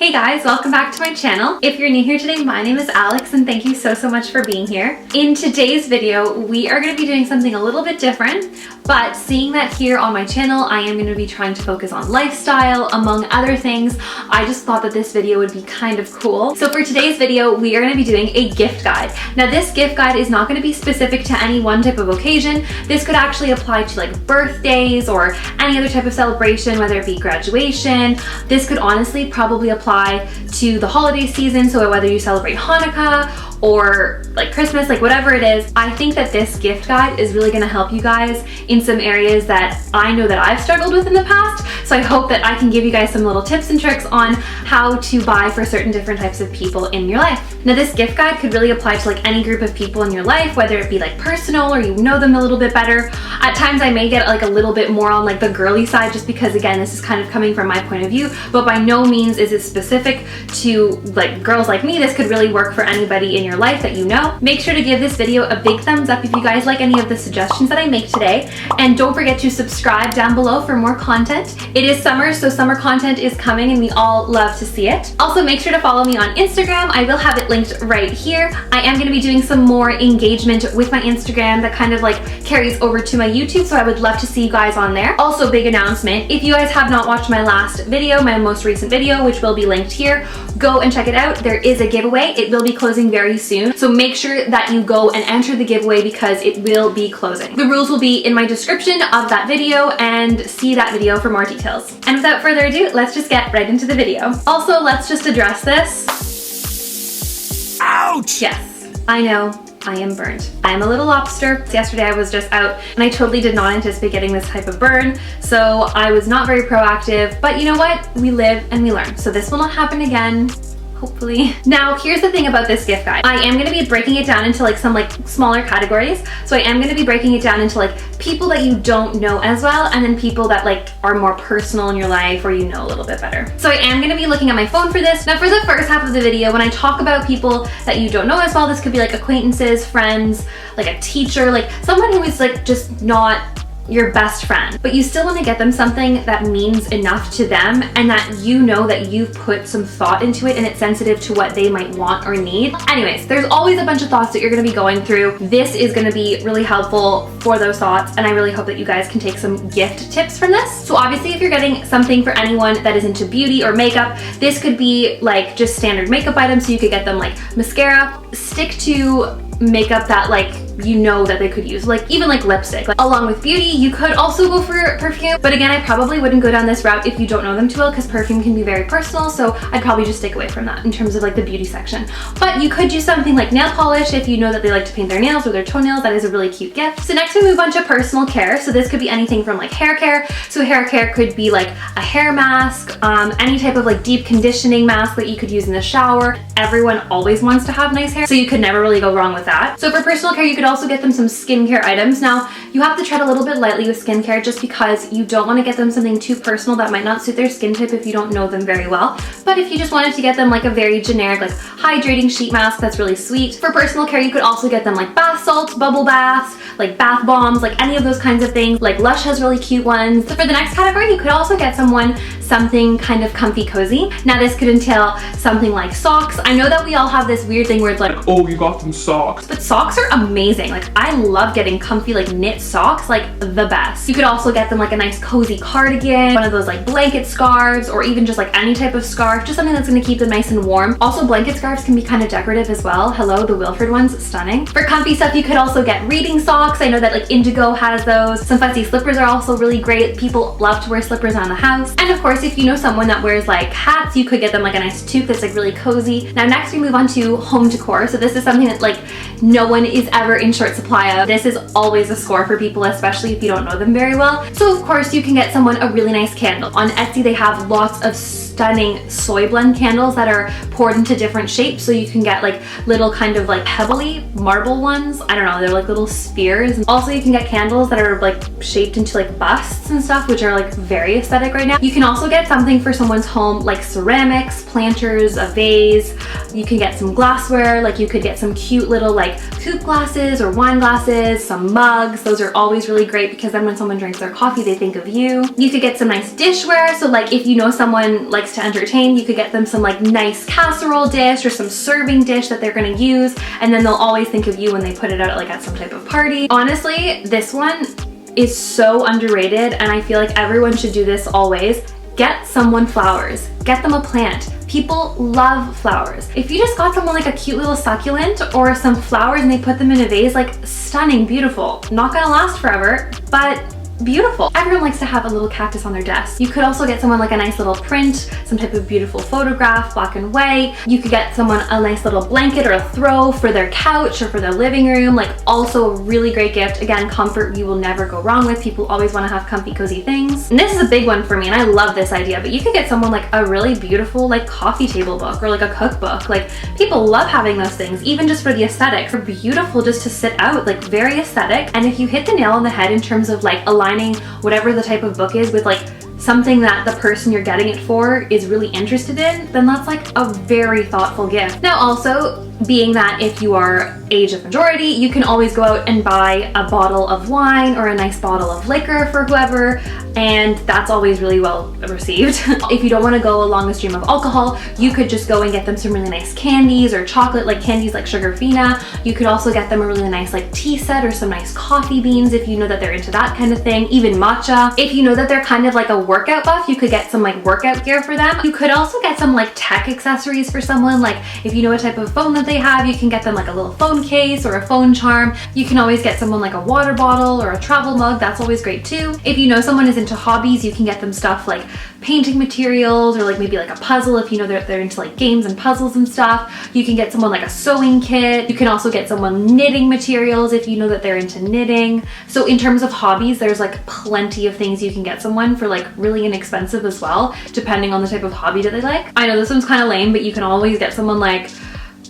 Hey guys, welcome back to my channel. If you're new here today, my name is Alex and thank you so much for being here. In today's video, we are going to be doing something a little bit different, but seeing that here on my channel, I am going to be trying to focus on lifestyle, among other things. I just thought that this video would be kind of cool. So for today's video, we are going to be doing a gift guide. Now this gift guide is not going to be specific to any one type of occasion. This could actually apply to like birthdays or any other type of celebration, whether it be graduation. This could honestly probably apply to the holiday season, so whether you celebrate Hanukkah or like Christmas, like whatever it is. I think that this gift guide is really gonna help you guys in some areas that I know that I've struggled with in the past. So I hope that I can give you guys some little tips and tricks on how to buy for certain different types of people in your life. Now this gift guide could really apply to like any group of people in your life, whether it be like personal or you know them a little bit better. At times I may get like a little bit more on like the girly side, just because again, this is kind of coming from my point of view, but by no means is it specific to like girls like me. This could really work for anybody in your life that you know. Make sure to give this video a big thumbs up if you guys like any of the suggestions that I make today, and don't forget to subscribe down below for more content. It is summer, so summer content is coming and we all love to see it. Also make sure to follow me on Instagram. I will have it linked right here. I am going to be doing some more engagement with my Instagram that kind of like carries over to my YouTube, so I would love to see you guys on there. Also, big announcement, if you guys have not watched my last video, my most recent video, which will be linked here, go and check it out. There is a giveaway. It will be closing very soon, so make sure that you go and enter the giveaway because it will be closing. The rules will be in my description of that video, and see that video for more details. And without further ado, let's just get right into the video. Also, let's just address this. Ouch! Yes, I know, I am burned. I am a little lobster. Yesterday I was just out and I totally did not anticipate getting this type of burn, so I was not very proactive, but you know what? We live and we learn. So this will not happen again, hopefully. Now, here's the thing about this gift guide. I am going to be breaking it down into like some like smaller categories. So I am going to be breaking it down into like people that you don't know as well, and then people that like are more personal in your life or you know a little bit better. So I am going to be looking at my phone for this. Now for the first half of the video, when I talk about people that you don't know as well, this could be like acquaintances, friends, like a teacher, like someone who is like just not your best friend, but you still want to get them something that means enough to them and that you know that you've put some thought into it and it's sensitive to what they might want or need. Anyways, there's always a bunch of thoughts that you're going to be going through. This is going to be really helpful for those thoughts, and I really hope that you guys can take some gift tips from this. So obviously if you're getting something for anyone that is into beauty or makeup, this could be like just standard makeup items. So you could get them like mascara. Stick to makeup that like you know that they could use, like even like lipstick. Like, along with beauty, you could also go for perfume, but again, I probably wouldn't go down this route if you don't know them too well, because perfume can be very personal, so I'd probably just stick away from that in terms of like the beauty section. But you could do something like nail polish if you know that they like to paint their nails or their toenails. That is a really cute gift. So next we move on to personal care. So this could be anything from like hair care. So hair care could be like a hair mask, any type of like deep conditioning mask that you could use in the shower. Everyone always wants to have nice hair, so you could never really go wrong with that. So for personal care, you could also get them some skincare items. Now, you have to tread a little bit lightly with skincare just because you don't want to get them something too personal that might not suit their skin type if you don't know them very well. But if you just wanted to get them like a very generic like hydrating sheet mask, that's really sweet. For personal care, you could also get them like bath salts, bubble baths, like bath bombs, like any of those kinds of things. Like Lush has really cute ones. So for the next category, you could also get someone something kind of comfy cozy. Now this could entail something like socks. I know that we all have this weird thing where it's like, oh, you got them socks. But socks are amazing. Like I love getting comfy like knit socks, like the best. You could also get them like a nice cozy cardigan, one of those like blanket scarves, or even just like any type of scarf, just something that's going to keep them nice and warm. Also, blanket scarves can be kind of decorative as well. Hello, the Wilfred ones, stunning. For comfy stuff, you could also get reading socks. I know that like Indigo has those. Some fussy slippers are also really great. People love to wear slippers around the house. And of course, if you know someone that wears like hats, you could get them like a nice toque that's like really cozy. Now next we move on to home decor. So this is something that like no one is ever in short supply of. This is always a score for people, especially if you don't know them very well. So of course you can get someone a really nice candle. On Etsy they have lots of stunning soy blend candles that are poured into different shapes, so you can get like little kind of like pebbly marble ones. I don't know, they're like little spheres. Also you can get candles that are like shaped into like busts and stuff, which are like very aesthetic right now. You can also get something for someone's home like ceramics, planters, a vase. You can get some glassware, like you could get some cute little like coupe glasses or wine glasses, some mugs. Those are are always really great because then when someone drinks their coffee, they think of you. You could get some nice dishware. So like if you know someone likes to entertain, you could get them some like nice casserole dish or some serving dish that they're gonna use, and then they'll always think of you when they put it out like at some type of party. Honestly, this one is so underrated and I feel like everyone should do this always. Get someone flowers. Get them a plant. People love flowers. If you just got someone like a cute little succulent or some flowers and they put them in a vase, like stunning, beautiful. Not gonna last forever, but beautiful. Everyone likes to have a little cactus on their desk. You could also get someone like a nice little print, some type of beautiful photograph, black and white. You could get someone a nice little blanket or a throw for their couch or for their living room. Like also a really great gift. Again, comfort you will never go wrong with. People always want to have comfy, cozy things. And this is a big one for me and I love this idea, but you could get someone like a really beautiful like coffee table book or like a cookbook. Like people love having those things, even just for the aesthetics. They're beautiful just to sit out, like very aesthetic. And if you hit the nail on the head in terms of like aligning whatever the type of book is with like something that the person you're getting it for is really interested in, then that's like a very thoughtful gift. Now also, being that if you are age of majority, you can always go out and buy a bottle of wine or a nice bottle of liquor for whoever, and that's always really well received. If you don't want to go along the stream of alcohol, you could just go and get them some really nice candies or chocolate, like candies like Sugarfina. You could also get them a really nice like tea set or some nice coffee beans if you know that they're into that kind of thing, even matcha. If you know that they're kind of like a workout buff, you could get some like workout gear for them. You could also get some like tech accessories for someone, like if you know what type of phone that they have, you can get them like a little phone case or a phone charm. You can always get someone like a water bottle or a travel mug. That's always great too. If you know someone is into hobbies, you can get them stuff like painting materials or like maybe like a puzzle if you know they're into like games and puzzles and stuff. You can get someone like a sewing kit. You can also get someone knitting materials if you know that they're into knitting. So in terms of hobbies, there's like plenty of things you can get someone for like really inexpensive as well, depending on the type of hobby that they like. I know this one's kind of lame, but you can always get someone like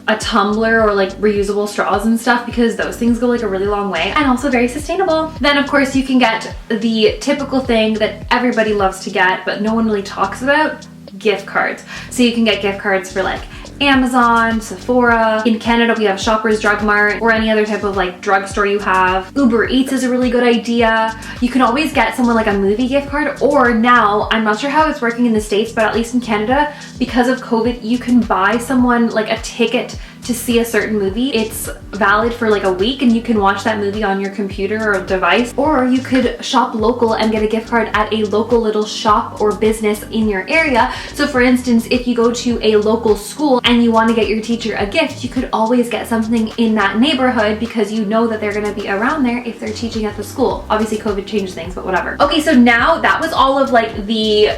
a tumbler or like reusable straws and stuff because those things go like a really long way and also very sustainable. Then of course you can get the typical thing that everybody loves to get but no one really talks about, gift cards. So you can get gift cards for like Amazon, Sephora. In Canada, we have Shoppers Drug Mart or any other type of like drugstore you have. Uber Eats is a really good idea. You can always get someone like a movie gift card, or now, I'm not sure how it's working in the States, but at least in Canada, because of COVID, you can buy someone like a ticket to see a certain movie. It's valid for like a week and you can watch that movie on your computer or device, or you could shop local and get a gift card at a local little shop or business in your area. So for instance, if you go to a local school and you want to get your teacher a gift, you could always get something in that neighborhood because you know that they're going to be around there if they're teaching at the school. Obviously COVID changed things, but whatever. Okay, so now that was all of like the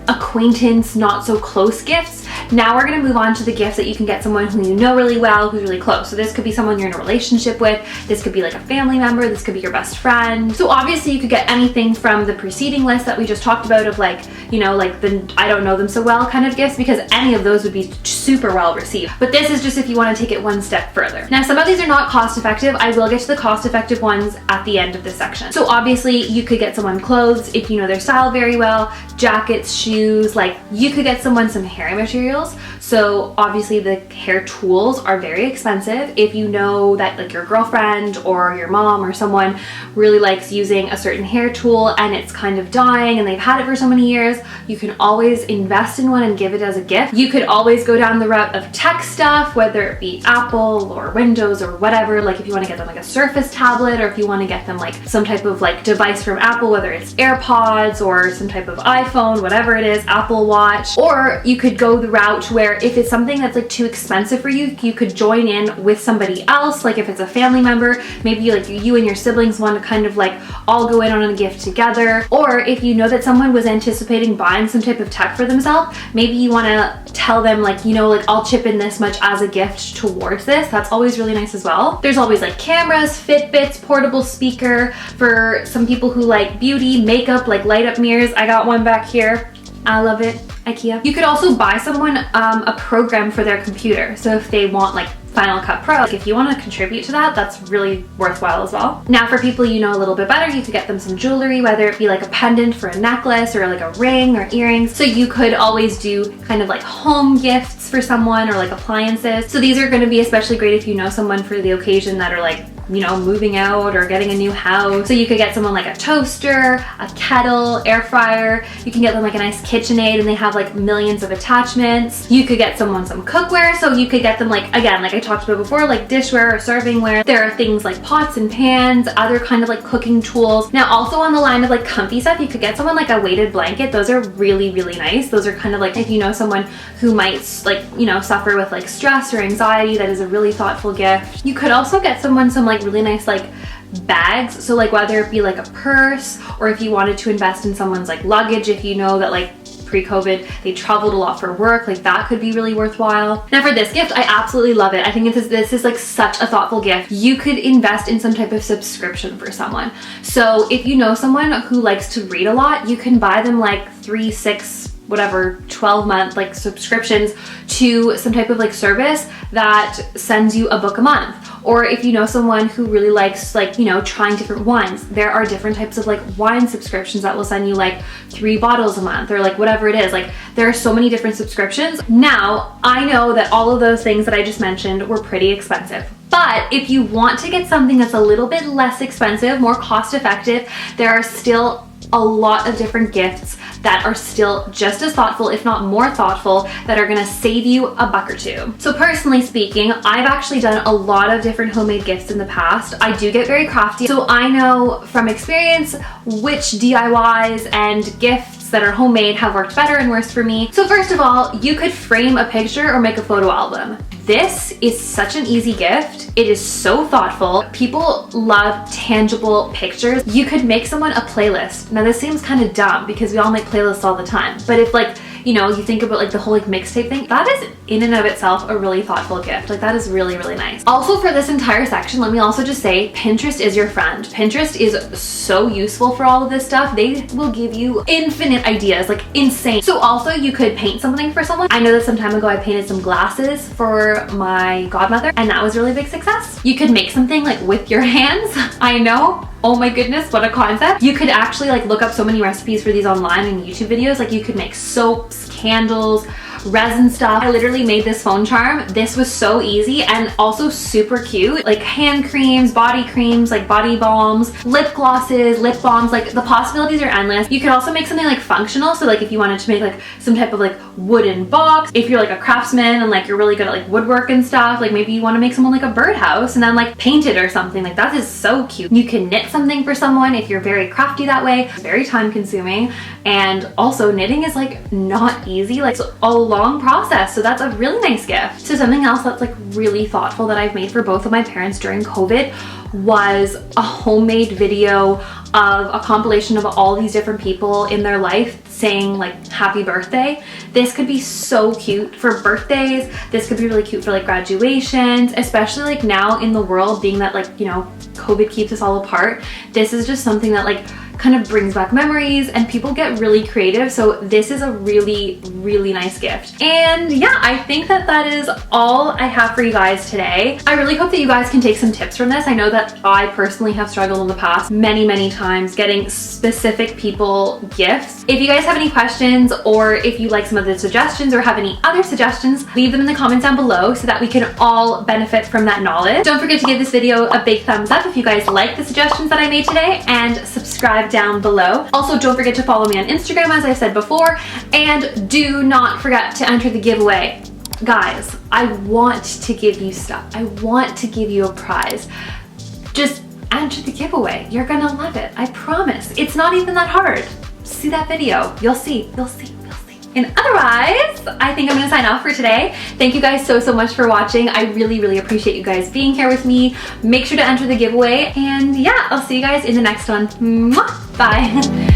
acquaintance, not so close gifts. Now we're gonna move on to the gifts that you can get someone who you know really well, who's really close. So this could be someone you're in a relationship with, this could be like a family member, this could be your best friend. So obviously you could get anything from the preceding list that we just talked about of like, you know, like the I don't know them so well kind of gifts, because any of those would be super well received. But this is just if you want to take it one step further. Now some of these are not cost effective. I will get to the cost effective ones at the end of this section. So obviously you could get someone clothes if you know their style very well, jackets, shoes, like you could get someone some hair materials. So obviously the hair tools are very expensive. If you know that like your girlfriend or your mom or someone really likes using a certain hair tool and it's kind of dying and they've had it for so many years, you can always invest in one and give it as a gift. You could always go down the route of tech stuff, whether it be Apple or Windows or whatever. Like if you want to get them like a Surface tablet, or if you want to get them like some type of like device from Apple, whether it's AirPods or some type of iPhone, whatever it is, Apple Watch. Or you could go the route where if it's something that's like too expensive for you, you could join in with somebody else. Like if it's a family member, maybe like you and your siblings want to kind of like all go in on a gift together. Or if you know that someone was anticipating buying some type of tech for themselves, maybe you want to tell them like, you know, like I'll chip in this much as a gift towards this. That's always really nice as well. There's always like cameras, Fitbits, portable speaker. For some people who like beauty, makeup, like light up mirrors, I got one back here. I love it. IKEA. You could also buy someone a program for their computer. So if they want like Final Cut Pro, like if you want to contribute to that, that's really worthwhile as well. Now for people you know a little bit better, you could get them some jewelry, whether it be like a pendant for a necklace or like a ring or earrings. So you could always do kind of like home gifts for someone or like appliances. So these are going to be especially great if you know someone for the occasion that are like you know, moving out or getting a new house. So you could get someone like a toaster, a kettle, air fryer. You can get them like a nice KitchenAid, and they have like millions of attachments. You could get someone some cookware. So you could get them like, again, like I talked about before, like dishware or servingware. There are things like pots and pans, other kind of like cooking tools. Now also on the line of like comfy stuff, you could get someone like a weighted blanket. Those are really, really nice. Those are kind of like, if you know someone who might like, you know, suffer with like stress or anxiety, that is a really thoughtful gift. You could also get someone some like really nice like bags. So like whether it be like a purse, or if you wanted to invest in someone's like luggage, if you know that like pre-COVID they traveled a lot for work, like that could be really worthwhile. Now for this gift, I absolutely love it. I think this is like such a thoughtful gift. You could invest in some type of subscription for someone. So if you know someone who likes to read a lot, you can buy them like 3, 6, whatever, 12-month like subscriptions to some type of like service that sends you a book a month. Or if you know someone who really likes like, you know, trying different wines, there are different types of like wine subscriptions that will send you like 3 bottles a month, or like whatever it is. Like there are so many different subscriptions. Now, I know that all of those things that I just mentioned were pretty expensive. But if you want to get something that's a little bit less expensive, more cost effective, there are still a lot of different gifts that are still just as thoughtful, if not more thoughtful, that are gonna save you a buck or two. So personally speaking, I've actually done a lot of different homemade gifts in the past. I do get very crafty, so I know from experience which DIYs and gifts that are homemade have worked better and worse for me. So first of all, you could frame a picture or make a photo album. This is such an easy gift. It is so thoughtful. People love tangible pictures. You could make someone a playlist. Now this seems kind of dumb because we all make playlists all the time, but if like, you know, you think about like the whole like mixtape thing, that is in and of itself a really thoughtful gift. Like that is really, really nice. Also for this entire section, let me also just say Pinterest is your friend. Pinterest is so useful for all of this stuff. They will give you infinite ideas, like insane. So also you could paint something for someone. I know that some time ago I painted some glasses for my godmother, and that was a really big success. You could make something like with your hands. I know. Oh my goodness, what a concept. You could actually like look up so many recipes for these online and YouTube videos. Like you could make soaps, candles, resin stuff. I literally made this phone charm. This was so easy and also super cute. Like hand creams, body creams, like body balms, lip glosses, lip balms, like the possibilities are endless. You could also make something like functional. So like if you wanted to make like some type of like wooden box, if you're like a craftsman and like you're really good at like woodwork and stuff, like maybe you want to make someone like a birdhouse and then like paint it or something. Like that is so cute. You can knit something for someone if you're very crafty that way. It's very time consuming, and also knitting is like not easy. Like it's a long process, so that's a really nice gift. So something else that's like really thoughtful that I've made for both of my parents during COVID was a homemade video of a compilation of all these different people in their life saying like happy birthday. This could be so cute for birthdays. This could be really cute for like graduations, especially like now in the world, being that like, you know, COVID keeps us all apart. This is just something that like kind of brings back memories, and people get really creative. So this is a really, really nice gift. And yeah, I think that that is all I have for you guys today. I really hope that you guys can take some tips from this. I know that I personally have struggled in the past many times getting specific people gifts. If you guys have any questions, or if you like some of the suggestions or have any other suggestions, leave them in the comments down below so that we can all benefit from that knowledge. Don't forget to give this video a big thumbs up if you guys like the suggestions that I made today, and subscribe down below. Also, don't forget to follow me on Instagram, as I said before, and do not forget to enter the giveaway. Guys, I want to give you stuff. I want to give you a prize. Just enter the giveaway. You're gonna love it. I promise. It's not even that hard. See that video. You'll see. You'll see. And otherwise, I think I'm gonna sign off for today. Thank you guys so much for watching. I really appreciate you guys being here with me. Make sure to enter the giveaway, and yeah, I'll see you guys in the next one. Mwah! Bye.